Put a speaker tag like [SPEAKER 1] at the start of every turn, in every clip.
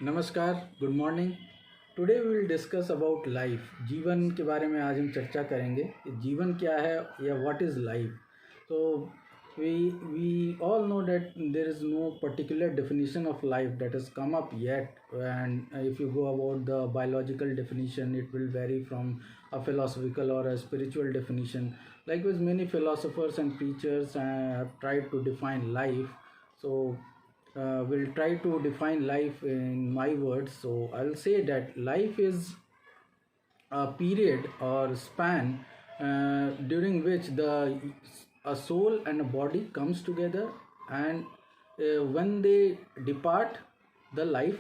[SPEAKER 1] नमस्कार, good morning. Today we will discuss about life. जीवन के बारे में आज हम चर्चा करेंगे कि जीवन क्या है या व्हाट इज़ लाइफ। तो we all know that there is no particular definition of life that has come up yet, and if you go about the biological definition it will vary from a philosophical or a spiritual definition. Likewise, many philosophers and preachers have tried to define life. So will try to define life in my words. So I'll say that life is a period or span during which a soul and a body comes together, and when they depart, the life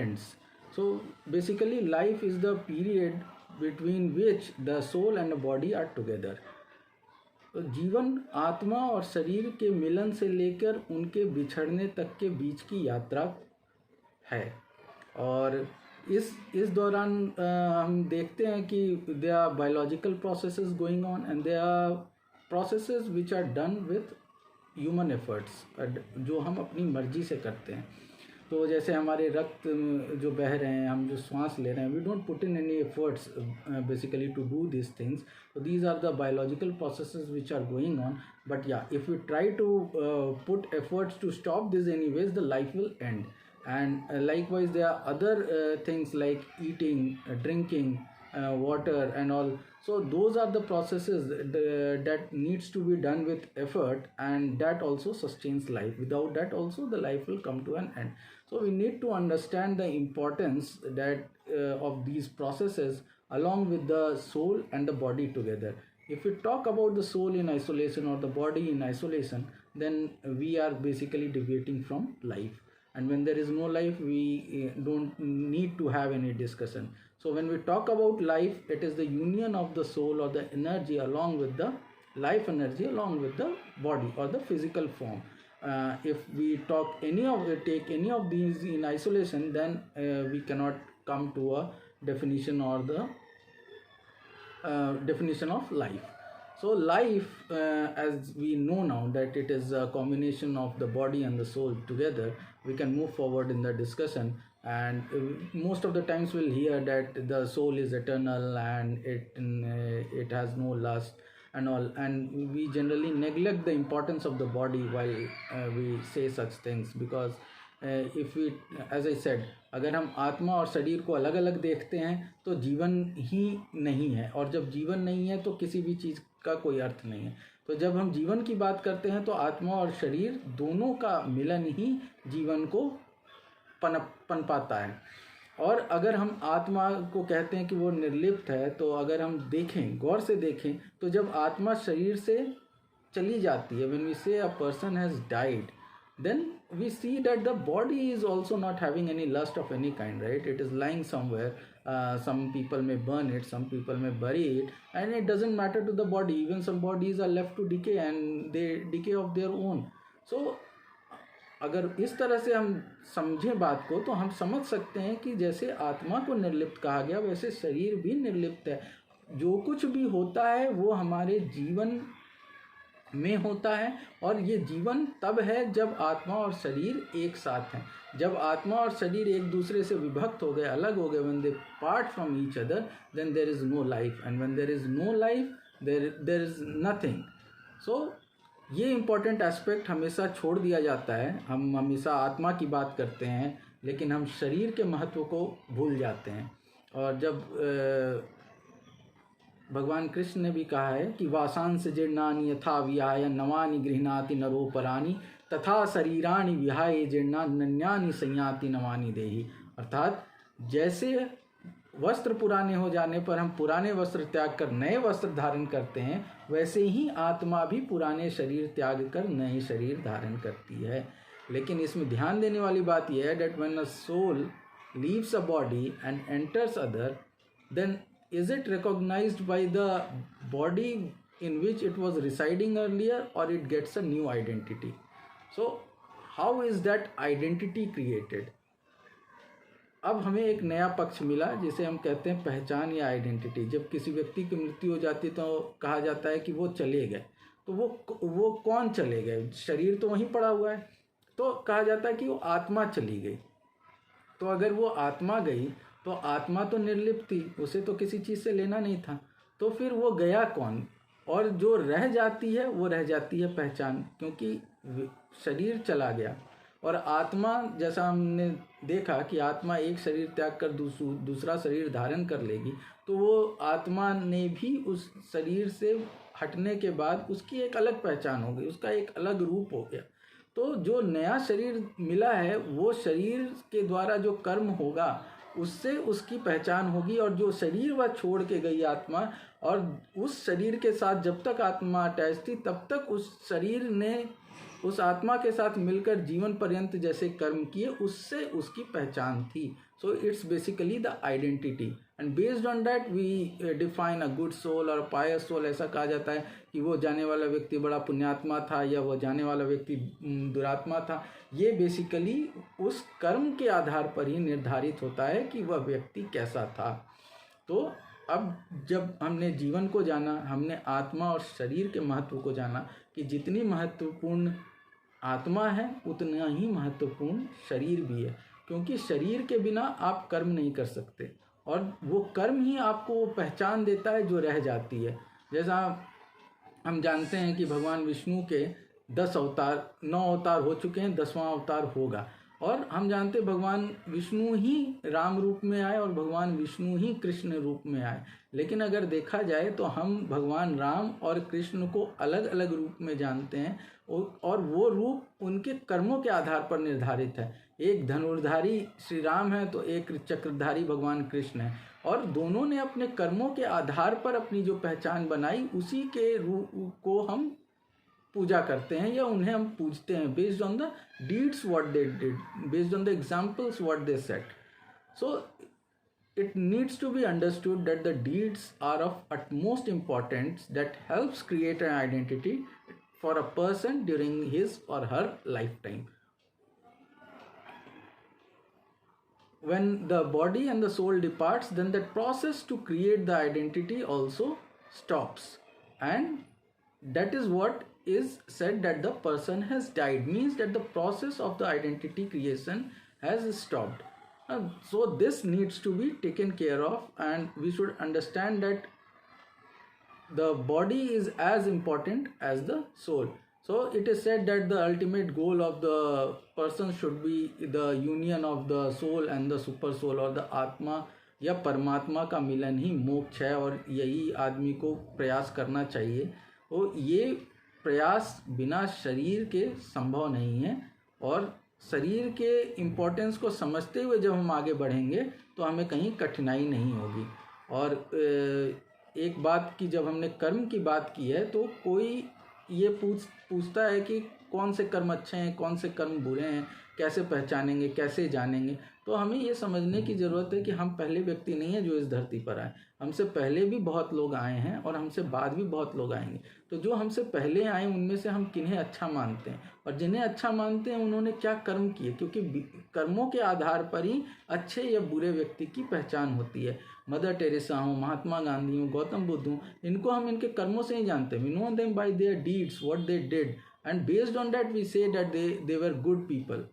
[SPEAKER 1] ends. So basically, life is the period between which the soul and the body are together. तो जीवन आत्मा और शरीर के मिलन से लेकर उनके बिछड़ने तक के बीच की यात्रा है। और इस दौरान हम देखते हैं कि they are biological processes going on and they are processes which are done with human efforts, जो हम अपनी मर्जी से करते हैं। तो जैसे हमारे रक्त जो बह रहे हैं, हम जो श्वास ले रहे हैं, we don't put in any efforts basically to do this things. So these are the biological processes which are going on. But yeah, if we try to put efforts to stop this anyways, the life will end. And likewise, there are other things like eating, drinking, water and all. So those are the processes that needs to be done with effort, and that also sustains life. Without that also the life will come to an end. So we need to understand the importance that of these processes along with the soul and the body together. If we talk about the soul in isolation or the body in isolation, then we are basically deviating from life. And when there is no life, we don't need to have any discussion. So when we talk about life, it is the union of the soul or the energy along with the life energy along with the body or the physical form. If we take any of these in isolation, then we cannot come to a definition or the definition of life. So life, as we know now that it is a combination of the body and the soul together, we can move forward in the discussion. And most of the times we'll hear that the soul is eternal and it has no lust and all, and we generally neglect the importance of the body while we say such things, because if we, as I said, अगर हम आत्मा और शरीर को अलग अलग देखते हैं तो जीवन ही नहीं है, और जब जीवन नहीं है तो किसी भी चीज़ का कोई अर्थ नहीं है. तो जब हम जीवन की बात करते हैं तो आत्मा और शरीर दोनों का मिलन ही जीवन को पनपाता है. और अगर हम आत्मा को कहते हैं कि वो निर्लिप्त है, तो अगर हम देखें, गौर से देखें, तो जब आत्मा शरीर से चली जाती है, when we say a person has died, then we see that the body is also not having any lust of any kind, right? It is lying somewhere. Some people may burn it, some people may bury it, and it doesn't matter to the body. Even some bodies are left to decay and they decay of their own. So अगर इस तरह से हम समझें बात को, तो हम समझ सकते हैं कि जैसे आत्मा को निर्लिप्त कहा गया, वैसे शरीर भी निर्लिप्त है. जो कुछ भी होता है वो हमारे जीवन में होता है, और ये जीवन तब है जब आत्मा और शरीर एक साथ हैं. जब आत्मा और शरीर एक दूसरे से विभक्त हो गए, अलग हो गए, when they part from each other, then there is no life, and when there is no life, there is nothing. So ये इम्पोर्टेंट एस्पेक्ट हमेशा छोड़ दिया जाता है. हम हमेशा आत्मा की बात करते हैं, लेकिन हम शरीर के महत्व को भूल जाते हैं. और जब भगवान कृष्ण ने भी कहा है कि वासांस जीर्णानि यथा विहाय नवानि गृह्णाति नरोपराणि तथा शरीराणि विहाय जीर्णा नन्यानि संयाति नवानि देहि. अर्थात जैसे वस्त्र पुराने हो जाने पर हम पुराने वस्त्र त्याग कर नए वस्त्र धारण करते हैं, वैसे ही आत्मा भी पुराने शरीर त्याग कर नए शरीर धारण करती है. लेकिन इसमें ध्यान देने वाली बात यह है that when a soul leaves a body and enters other, then is it recognized by the body in which it was residing earlier, or it gets a new identity? So how is that identity created? अब हमें एक नया पक्ष मिला जिसे हम कहते हैं पहचान या आइडेंटिटी. जब किसी व्यक्ति की मृत्यु हो जाती है तो कहा जाता है कि वो चले गए. तो वो कौन चले गए? शरीर तो वहीं पड़ा हुआ है, तो कहा जाता है कि वो आत्मा चली गई. तो अगर वो आत्मा गई तो आत्मा तो निर्लिप्त थी, उसे तो किसी चीज़ से लेना नहीं था, तो फिर वो गया कौन? और जो रह जाती है वो रह जाती है पहचान, क्योंकि शरीर चला गया। और आत्मा, जैसा हमने देखा कि आत्मा एक शरीर त्याग कर दूसरा शरीर धारण कर लेगी, तो वो आत्मा ने भी उस शरीर से हटने के बाद उसकी एक अलग पहचान हो गई, उसका एक अलग रूप हो गया। तो जो नया शरीर मिला है वो शरीर के द्वारा जो कर्म होगा उससे उसकी पहचान होगी। और जो शरीर वह छोड़ के गई आत्मा, और उस शरीर के साथ जब तक आत्मा अटैच थी तब तक उस शरीर ने उस आत्मा के साथ मिलकर जीवन पर्यंत जैसे कर्म किए, उससे उसकी पहचान थी। So it's basically the identity, and based on that we define a good soul और पायस सोल। ऐसा कहा जाता है कि वो जाने वाला व्यक्ति बड़ा पुण्यात्मा था या वो जाने वाला व्यक्ति दुरात्मा था। ये बेसिकली उस कर्म के आधार पर ही निर्धारित होता है कि वह व्यक्ति कैसा था। तो अब जब हमने जीवन को जाना, हमने आत्मा और शरीर के महत्व को जाना कि जितनी महत्वपूर्ण आत्मा है उतना ही महत्वपूर्ण शरीर भी है, क्योंकि शरीर के बिना आप कर्म नहीं कर सकते, और वो कर्म ही आपको वो पहचान देता है जो रह जाती है। जैसा हम जानते हैं कि भगवान विष्णु के 10 अवतार, 9 अवतार हो चुके हैं, 10वां अवतार होगा। और हम जानते हैं भगवान विष्णु ही राम रूप में आए और भगवान विष्णु ही कृष्ण रूप में आए। लेकिन अगर देखा जाए तो हम भगवान राम और कृष्ण को अलग अलग रूप में जानते हैं, और वो रूप उनके कर्मों के आधार पर निर्धारित है। एक धनुर्धारी श्री राम है तो एक चक्रधारी भगवान कृष्ण है, और दोनों ने अपने कर्मों के आधार पर अपनी जो पहचान बनाई उसी के रूप को हम पूजा करते हैं या उन्हें हम पूजते हैं, based on the deeds what they did, based on the examples what they set. So it needs to be understood that the deeds are of utmost importance that helps create an identity for a person during his or her lifetime. When the body and the soul departs, then that process to create the identity also stops, and that is what is said that the person has died, means that the process of the identity creation has stopped. So this needs to be taken care of, and we should understand that the body is as important as the soul. So it is said that the ultimate goal of the person should be the union of the soul and the super soul, और the आत्मा या परमात्मा का मिलन ही मोक्ष है, और यही आदमी को प्रयास करना चाहिए। तो ये प्रयास बिना शरीर के संभव नहीं है, और शरीर के इम्पोर्टेंस को समझते हुए जब हम आगे बढ़ेंगे तो हमें कहीं कठिनाई नहीं होगी। और एक बात की, जब हमने कर्म की बात की है तो कोई ये पूछता है कि कौन से कर्म अच्छे हैं, कौन से कर्म बुरे हैं, कैसे पहचानेंगे, कैसे जानेंगे। तो हमें ये समझने की ज़रूरत है कि हम पहले व्यक्ति नहीं हैं जो इस धरती पर आए, हमसे पहले भी बहुत लोग आए हैं और हमसे बाद भी बहुत लोग आएंगे। तो जो हमसे पहले आए उनमें से हम किन्हें अच्छा मानते हैं, और जिन्हें अच्छा मानते हैं उन्होंने क्या कर्म किए, क्योंकि कर्मों के आधार पर ही अच्छे या बुरे व्यक्ति की पहचान होती है। मदर टेरेसा हो, महात्मा गांधी हो, गौतम बुद्ध हो, इनको हम इनके कर्मों से ही जानते हैं। We know them by their deeds, what they did, and based on that we say that they were good people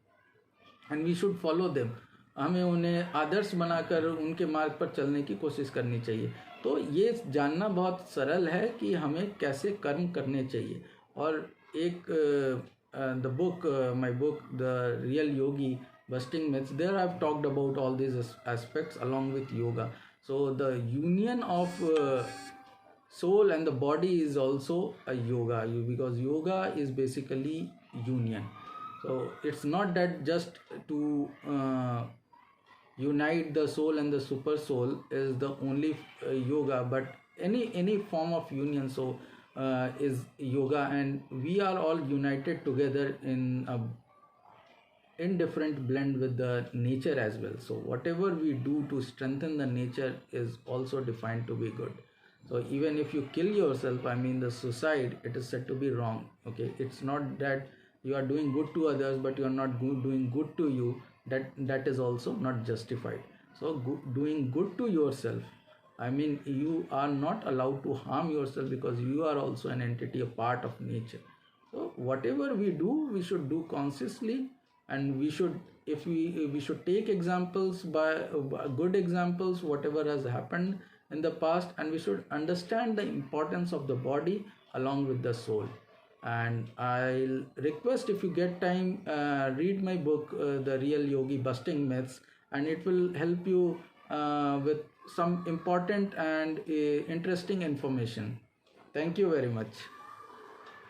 [SPEAKER 1] and we should follow them. हमें उन्हें आदर्श बनाकर उनके मार्ग पर चलने की कोशिश करनी चाहिए। तो ये जानना बहुत सरल है कि हमें कैसे कर्म करने चाहिए। और एक the book, my book the real Yogi busting myths, there I've talked about all these aspects along with yoga. So the union of soul and the body is also a yoga, because yoga is basically union. So it's not that just to unite the soul and the super soul is the only yoga, but any form of union so is yoga, and we are all united together in a indifferent blend with the nature as well. So whatever we do to strengthen the nature is also defined to be good. So even if you kill yourself, I mean the suicide, it is said to be wrong. Okay, it's not that you are doing good to others but you are not doing good to you, that is also not justified. So doing good to yourself, I mean you are not allowed to harm yourself, because you are also an entity, a part of nature. So whatever we do, we should do consciously, and we should we should take examples by good examples whatever has happened in the past, and we should understand the importance of the body along with the soul. And I'll request, if you get time, read my book, The Real Yogi, Busting Myths, and it will help you with some important and interesting information. Thank you very much.